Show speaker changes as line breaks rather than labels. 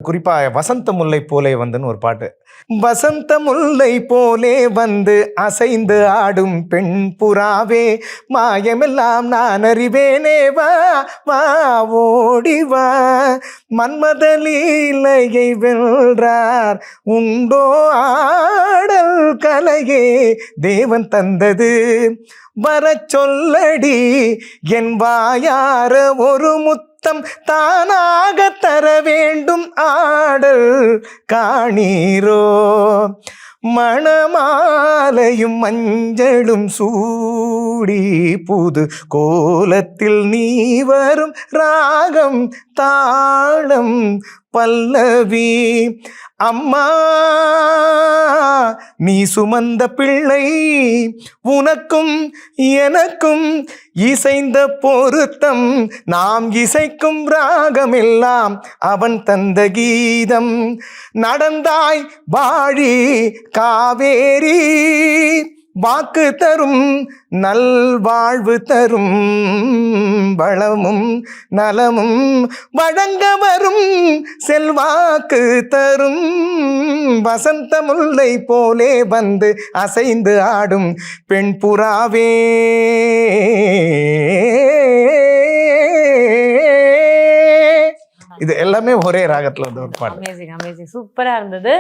குறிப்பாக வசந்த முல்லை போலே வந்துன்னு ஒரு பாட்டு. வசந்த முல்லை போலே வந்து அசைந்து ஆடும் பெண் புறாவே, மாயமெல்லாம் நான் அறிவேனே, வா வா ஓடிவா, மன்மத லீலையை வென்றார் உண்டோ ஆடல் கலையே, தேவன் தந்தது வர சொல்லடி, என் வாயார ஒரு முத்தம் தானாக தர வேண்டும் ஆடல் காணீரோ, மணமாலையும் மஞ்சளும் சூடி புது கோலத்தில் நீ வரும் ராகம் தாளம் பல்லவி, அம்மா நீ சுமந்த பிள்ளை, உனக்கும் எனக்கும் இசைந்த பொருத்தம், நாம் இசைக்கும் ராகமெல்லாம் அவன் தந்த கீதம், நடந்தாய் வாழி காவேரி, வாக்கு தரும் நல்வாழ்வு தரும், வளமும் நலமும் வழங்க வரும் செல்வாக்கு தரும், வசந்த முல்லை போலே வந்து அசைந்து ஆடும் பெண் புறாவே. இது எல்லாமே ஒரே ராகத்துல வந்து ஒரு பாட்டு.
அமேசிங், அமேசிங், சூப்பரா இருந்தது.